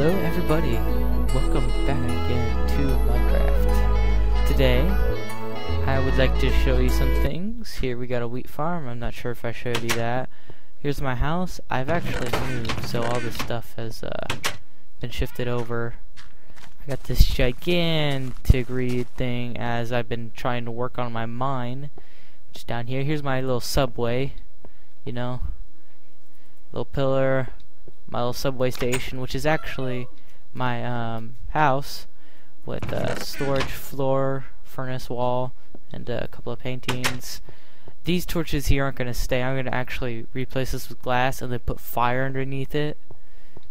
Hello everybody, welcome back again to Minecraft. Today, I would like to show you some things. Here we got a wheat farm, I'm not sure if I showed you that. Here's my house. I've actually moved, so all this stuff has been shifted over. I got this gigantic reed thing as I've been trying to work on my mine. Just down here, here's my little subway, you know, little pillar. My little subway station, which is actually my house with a storage floor, furnace wall, and a couple of paintings. These torches here aren't going to stay. I'm going to actually replace this with glass and then put fire underneath it.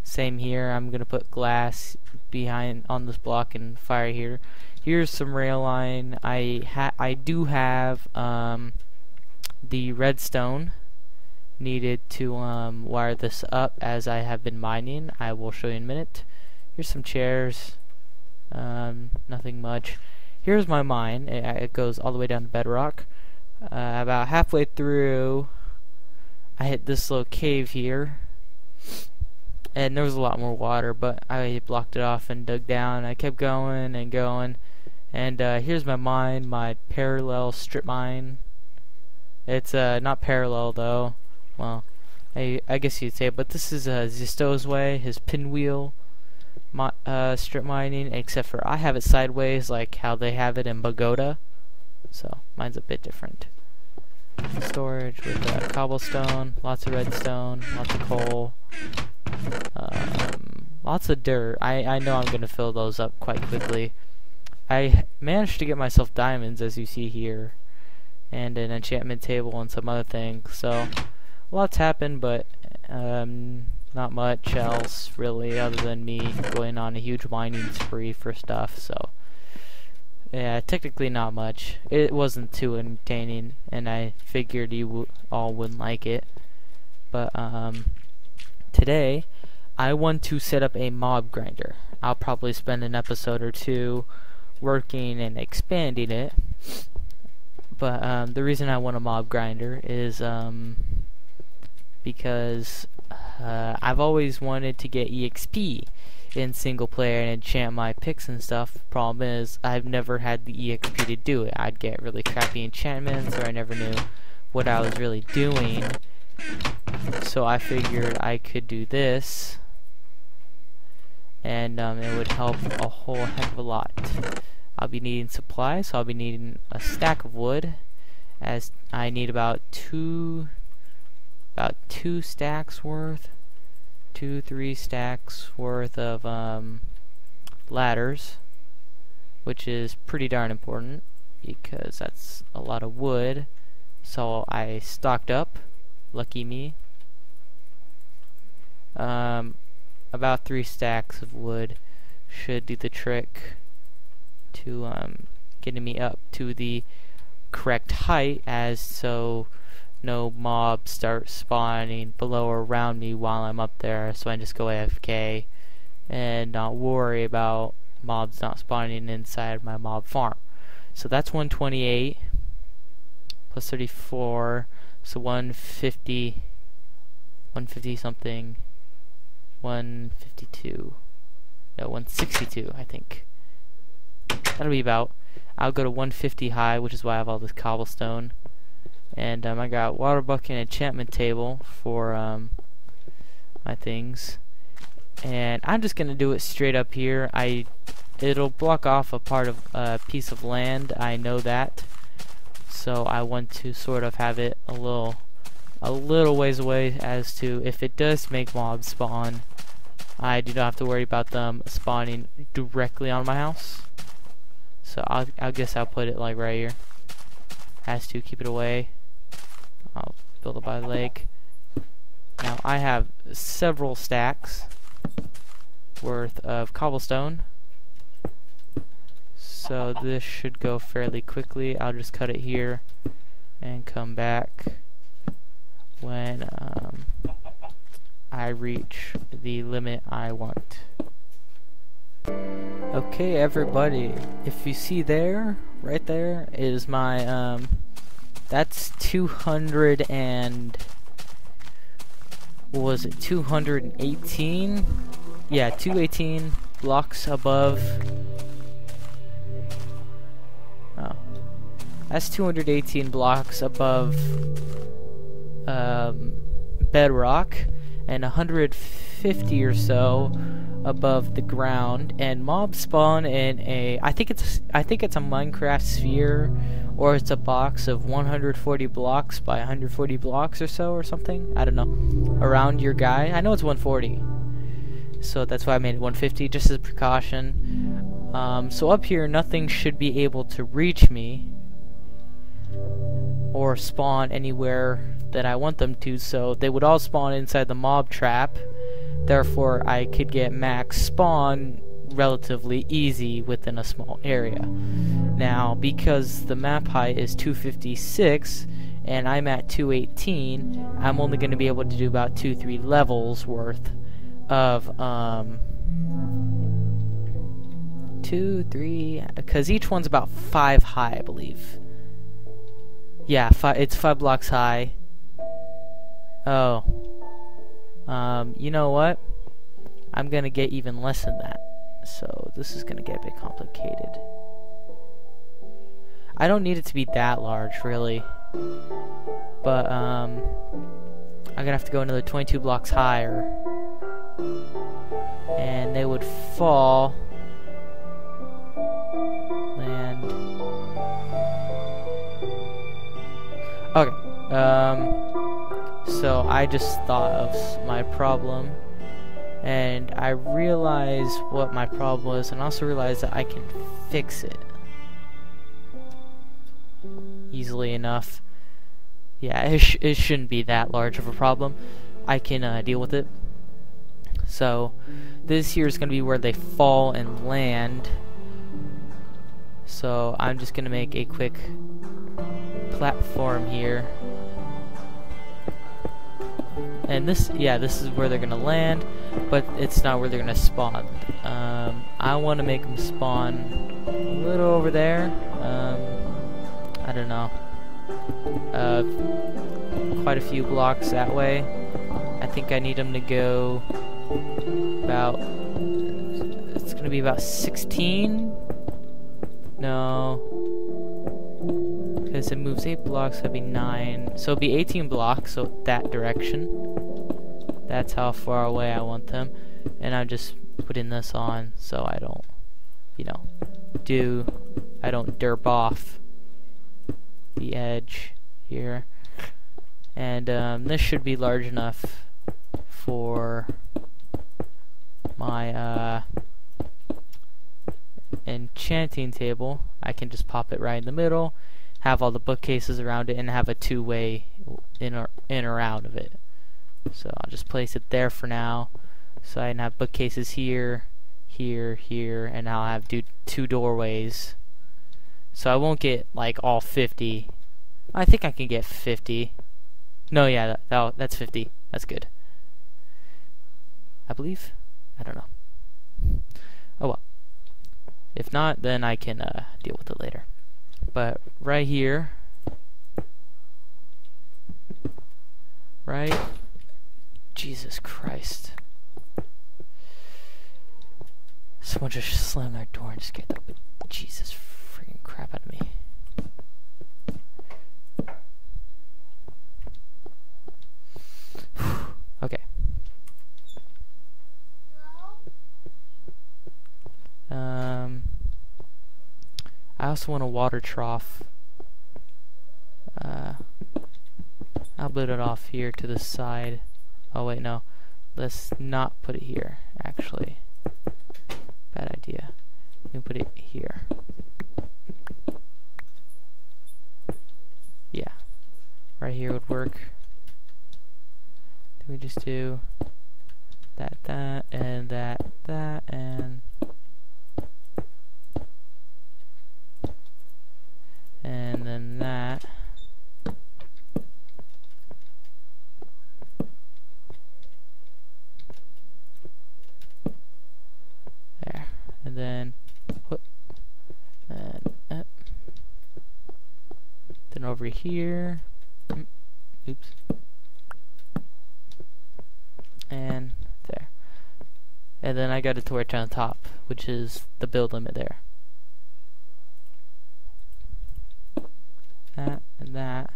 Same here. I'm going to put glass behind on this block and fire here. Here's some rail line. I do have the redstone needed to wire this up as I have been mining. I will show you in a minute. Here's some chairs, nothing much. Here's my mine. It goes all the way down to bedrock. About halfway through I hit this little cave here and there was a lot more water, but I blocked it off and dug down. I kept going and going, and here's my mine, my parallel strip mine. It's not parallel though. Well, I guess you'd say, but this is Zisto's way, his pinwheel strip mining, except for I have it sideways like how they have it in Pagoda, so mine's a bit different. Storage with cobblestone, lots of redstone, lots of coal, lots of dirt. I know I'm going to fill those up quite quickly. I managed to get myself diamonds, as you see here, and an enchantment table and some other things, so lots happened, but not much else really, other than me going on a huge mining spree for stuff. So yeah, technically not much. It wasn't too entertaining, and I figured you all wouldn't like it. But today I want to set up a mob grinder. I'll probably spend an episode or two working and expanding it. But the reason I want a mob grinder is because I've always wanted to get EXP in single player and enchant my picks and stuff. Problem is, I've never had the EXP to do it. I'd get really crappy enchantments, or I never knew what I was really doing. So I figured I could do this, and it would help a whole heck of a lot. I'll be needing supplies, so I'll be needing a stack of wood, as I need about two stacks worth, 2-3 stacks worth of ladders, which is pretty darn important because that's a lot of wood. So I stocked up, lucky me. About 3 stacks of wood should do the trick to getting me up to the correct height, as so no mobs start spawning below or around me while I'm up there, so I just go AFK and not worry about mobs not spawning inside my mob farm. So that's 128 plus 34, so 150 something, 152, no, 162 I think. That'll be about. I'll go to 150 high, which is why I have all this cobblestone. And I got water bucket and enchantment table for my things. And I'm just gonna do it straight up here. It'll block off a part of a piece of land, I know that. So I want to sort of have it a little ways away, as to if it does make mobs spawn, I do not have to worry about them spawning directly on my house. So I guess I'll put it like right here. Has to keep it away. I'll build it by the lake. Now I have several stacks worth of cobblestone, so this should go fairly quickly. I'll just cut it here and come back when I reach the limit I want. Okay everybody, if you see there, right there is my that's 200 and what was it, 218 yeah, 218 blocks above. Oh, that's 218 blocks above bedrock, and 150 or so above the ground. And mobs spawn in a, I think it's a Minecraft sphere, or it's a box of 140 blocks by 140 blocks or so, or something. I don't know. Around your guy. I know it's 140. So that's why I made it 150, just as a precaution. So up here, nothing should be able to reach me or spawn anywhere that I want them to, so they would all spawn inside the mob trap. Therefore, I could get max spawn relatively easy within a small area. Now, because the map height is 256 and I'm at 218, I'm only going to be able to do about 2-3 levels worth of 2-3, because each one's about 5 high, I believe. Yeah, it's 5 blocks high. Oh. You know what? I'm gonna get even less than that. So this is gonna get a bit complicated. I don't need it to be that large, really. But, I'm gonna have to go another 22 blocks higher. And they would fall. Land. Okay. So I just thought of my problem, and I realized what my problem was, and also realized that I can fix it easily enough. Yeah, it shouldn't be that large of a problem. I can deal with it. So this here is going to be where they fall and land. So I'm just going to make a quick platform here. And this is where they're gonna land, but it's not where they're gonna spawn. I want to make them spawn a little over there. I don't know. Quite a few blocks that way. I think I need them to go about. It's gonna be about 16. No. Because it moves 8 blocks, that'd be 9. So it'd be 18 blocks, so that direction. That's how far away I want them. And I'm just putting this on so I don't, I don't derp off the edge here. And this should be large enough for my enchanting table. I can just pop it right in the middle, have all the bookcases around it, and have a two-way in or out of it. So I'll just place it there for now. So I can have bookcases here, here, here, and I'll have two doorways. So I won't get like all 50. I think I can get 50. No, yeah, that's 50. That's good. I believe. I don't know. Oh well. If not, then I can deal with it later. But right here, right? Jesus Christ. Someone just slammed their door and scared the Jesus freaking crap out of me. Okay. I also want a water trough. I'll put it off here to the side. Oh wait, no. Let's not put it here, actually. Bad idea. You put it here. Yeah. Right here would work. Then we just do that, and that, and then that. There. And then whoop, and then over here. Oops. And there. And then I got a torch on top, which is the build limit there. That and that.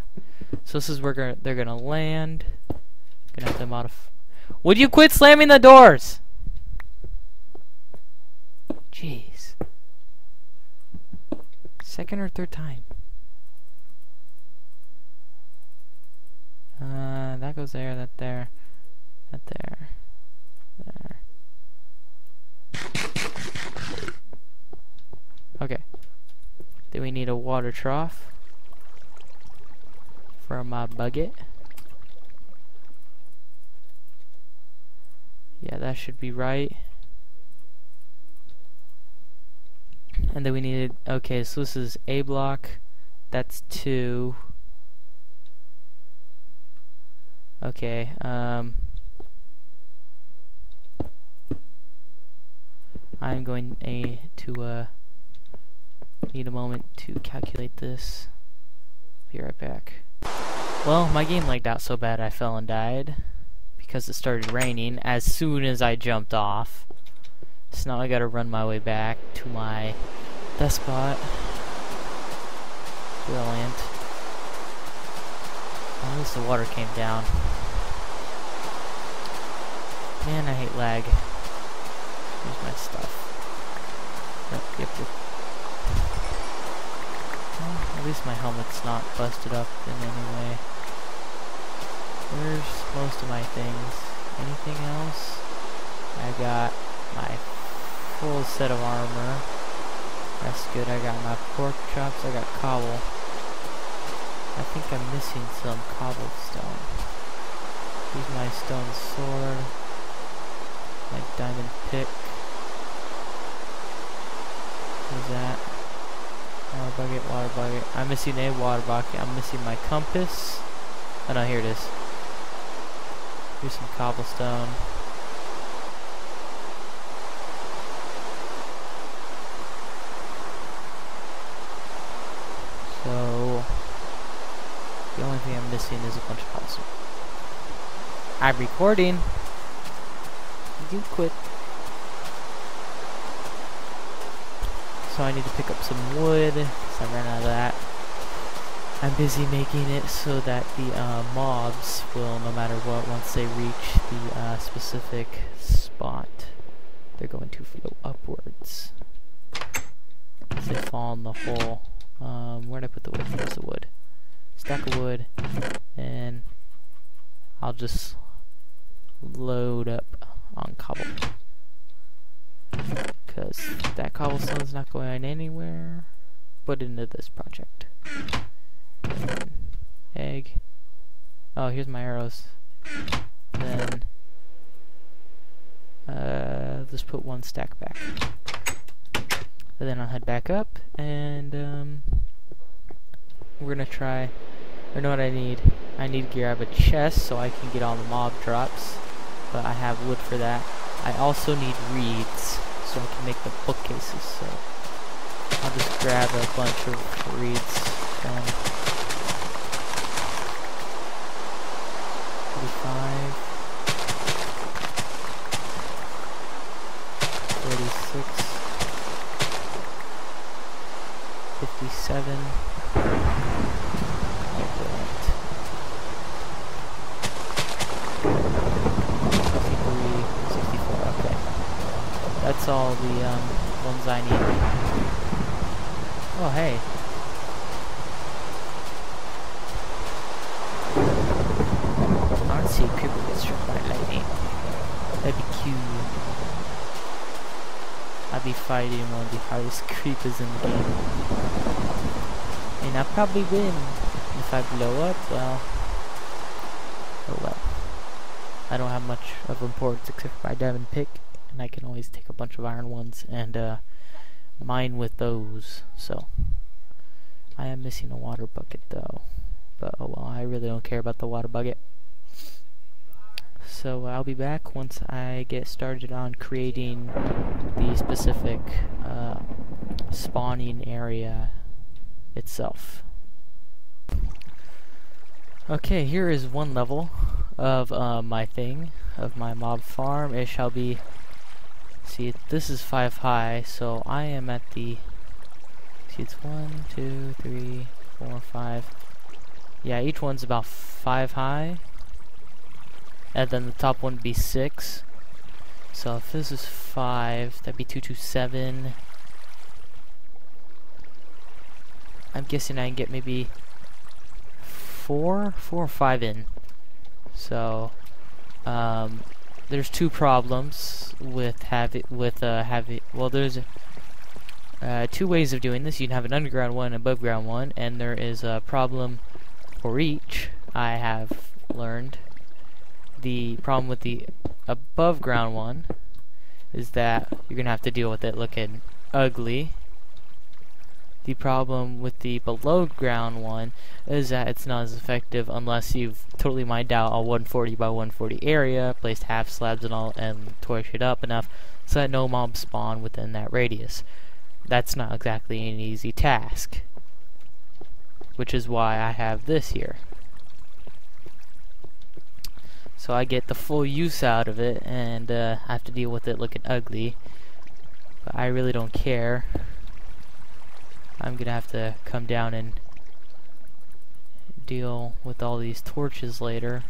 So this is where they're gonna land. Gonna have to modify. Would you quit slamming the doors? Jeez. Second or third time. That goes there, that there, that there, there. Okay. Then we need a water trough for my bucket. Yeah, that should be right. And then we needed, okay, so this is A block, that's 2. Okay, I'm going to need a moment to calculate this. Be right back. Well, my game lagged out so bad I fell and died because it started raining as soon as I jumped off. So now I gotta run my way back to my death spot. Brilliant. At least the water came down. Man, I hate lag. Here's my stuff. Yep. Well, at least my helmet's not busted up in any way. Where's most of my things? Anything else? I got my full set of armor. That's good. I got my pork chops. I got cobble. I think I'm missing some cobblestone. Here's my stone sword. My diamond pick. What's that? Water bucket. I'm missing a water bucket. I'm missing my compass. Oh no, here it is. Here's some cobblestone. So the only thing I'm missing is a bunch of cobblestone. I'm recording. You quit. So I need to pick up some wood because I ran out of that. I'm busy making it so that the mobs will, no matter what, once they reach the specific spot, they're going to float upwards as they fall in the hole. Where'd I put the wood? There's the wood. Stack of wood, and I'll just load up on cobble. Because that cobblestone's not going anywhere but into this project. And egg. Oh, here's my arrows. Then just put one stack back. And then I'll head back up and we're gonna try. Or know what I need? I need to grab a chest so I can get all the mob drops. But I have wood for that. I also need reeds so I can make the bookcases, so I'll just grab a bunch of reeds then. 45, 46, 57. That's all the ones I need. Oh hey. I want to see a creeper get struck by lightning. That'd be cute. I'd be fighting one of the hardest creepers in the game. And I'll probably win. If I blow up, well. Oh well. I don't have much of importance except for my diamond pick. And I can always take a bunch of iron ones and mine with those. So I am missing a water bucket though, but oh well, I really don't care about the water bucket. So I'll be back once I get started on creating the specific spawning area itself. Okay, here is one level of my thing, of my mob farm. It shall be See, this is 5 high, so I am at the... See, it's 1, 2, 3, 4, 5. Yeah, each one's about 5 high. And then the top one would be 6. So if this is 5, that'd be 2 to 7. I'm guessing I can get maybe 4 or 5 in. So, there's two problems with well, there's two ways of doing this. You can have an underground one, above ground one, and there is a problem for each. I have learned the problem with the above ground one is that you're gonna have to deal with it looking ugly. The problem with the below ground one is that it's not as effective unless you've totally mined out a 140 by 140 area, placed half slabs and all, and torched it up enough so that no mobs spawn within that radius. That's not exactly an easy task, which is why I have this here. So I get the full use out of it, and I have to deal with it looking ugly, but I really don't care. I'm gonna have to come down and deal with all these torches later.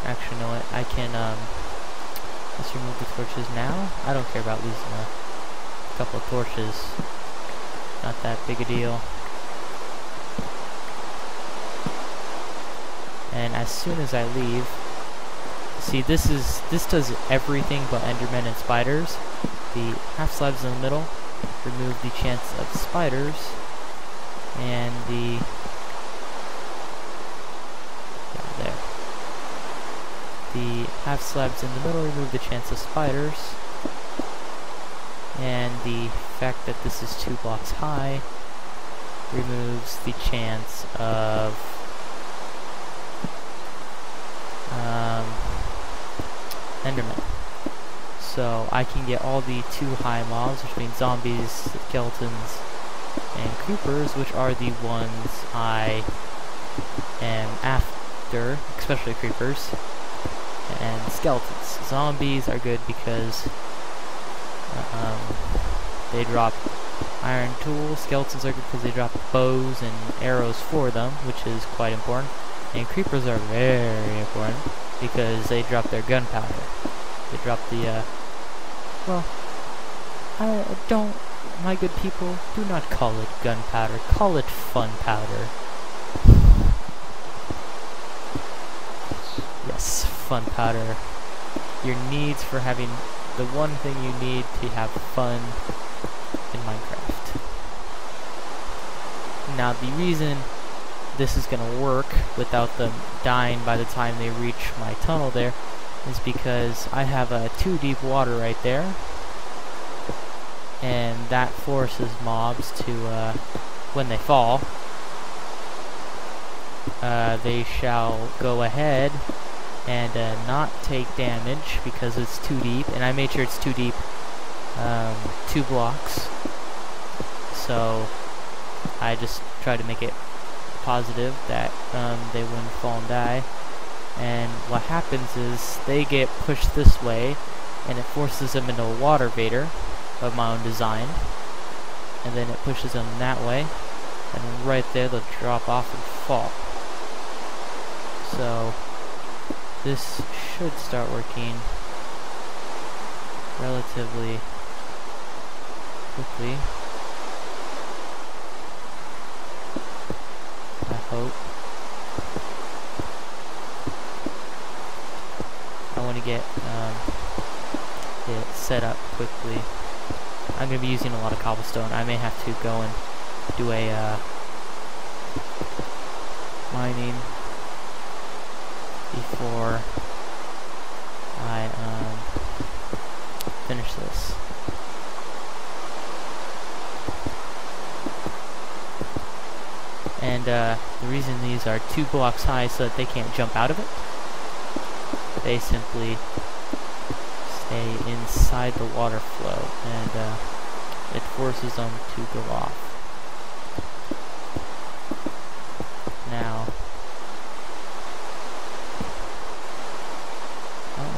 Actually, you know what? I can let's remove the torches now. I don't care about losing a couple of torches. Not that big a deal. And as soon as I leave, see, this does everything but Endermen and spiders. The half slabs in the middle remove the chance of spiders, and the half slabs in the middle remove the chance of spiders, and the fact that this is 2 blocks high removes the chance of Enderman. So I can get all the 2 high mobs, which means zombies, skeletons, and creepers, which are the ones I am after, especially creepers and skeletons. Zombies are good because they drop iron tools. Skeletons are good because they drop bows and arrows for them, which is quite important. And creepers are very important because they drop their gunpowder. They drop the well, my good people, do not call it gunpowder, call it fun powder. Yes, fun powder. Your needs for having the one thing you need to have fun in Minecraft. Now, the reason this is gonna work without them dying by the time they reach my tunnel there is because I have a 2 deep water right there, and that forces mobs to, when they fall, they shall go ahead and not take damage because it's too deep, and I made sure it's too deep, 2 blocks, so I just try to make it positive that they wouldn't fall and die. And what happens is they get pushed this way, and it forces them into a water vader of my own design, and then it pushes them that way, and right there they'll drop off and fall. So this should start working relatively quickly, I hope. I want to get it set up quickly. I'm going to be using a lot of cobblestone. I may have to go and do a mining before I finish this. And the reason these are 2 blocks high so that they can't jump out of it. They simply stay inside the water flow, and it forces them to go off. Now,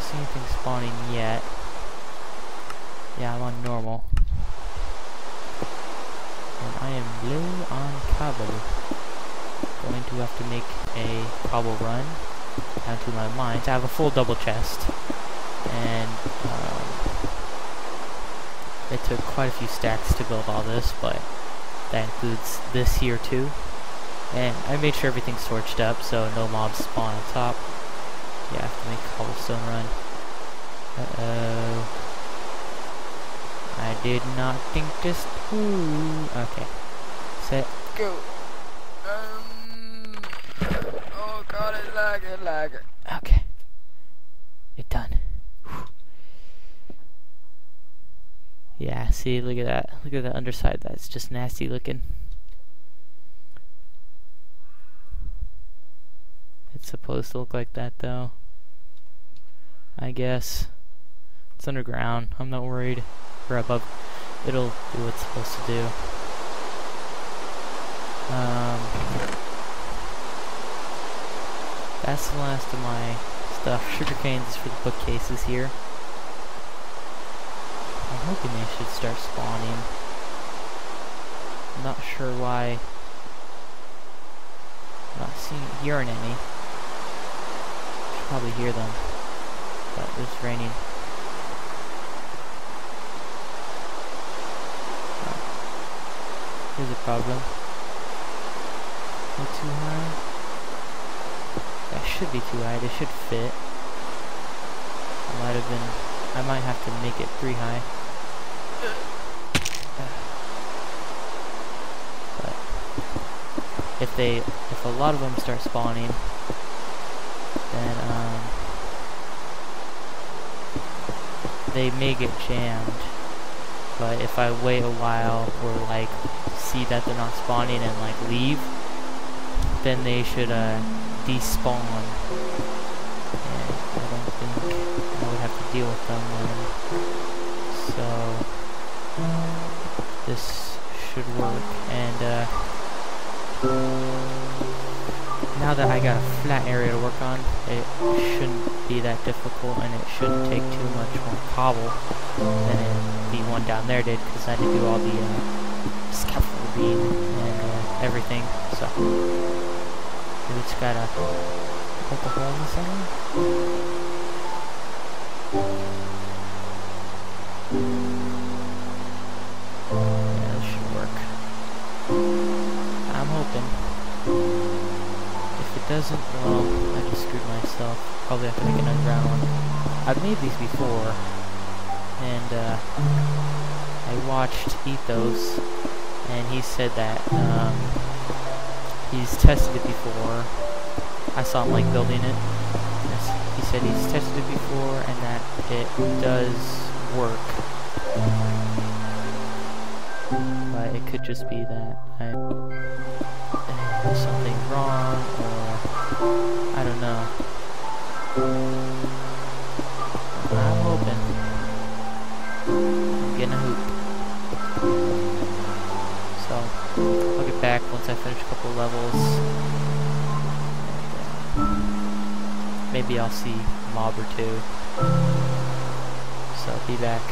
see anything spawning yet. Yeah, I'm on normal. And I am low on cobble. Going to have to make a cobble run down to my mines. I have a full double chest. And it took quite a few stacks to build all this, but that includes this here too. And I made sure everything's torched up so no mobs spawn on top. Yeah, I have to make a cobblestone run. Uh-oh. I did not think this through. Okay. Set. Go. Oh god, it's lagging. Okay. It's done. Whew. Yeah, see, look at that. Look at the underside. That's just nasty looking. It's supposed to look like that though. I guess. It's underground. I'm not worried. Or above. It'll do what it's supposed to do. That's the last of my stuff. Sugarcanes is for the bookcases here. I'm hoping they should start spawning. I'm not sure why. I'm not hearing any. Should probably hear them. But it's raining. Here's a problem. Is it too high? That should be too high. They should fit. I might have to make it 3 high. But if a lot of them start spawning, then they may get jammed. But if I wait a while or like see that they're not spawning and like leave, then they should despawn. And I don't think I would have to deal with them then. So this should work. And now that I got a flat area to work on, it shouldn't be that difficult, and it shouldn't take too much more cobble than the one down there did, because I had to do all the scaffolding and everything. So we just gotta poke a hole in the center. Yeah, this should work. I'm hoping. If it doesn't, well, I just screwed myself. Probably have to make an underground one. I've made these before, and I watched Ethos, and he said that he's tested it before. I saw him like building it. He said he's tested it before and that it does work. But it could just be that something's wrong, or I don't know. I'm hoping. I'm getting a hoop. So I'll get back once I finish a couple levels. And, maybe I'll see a mob or two. So I'll be back.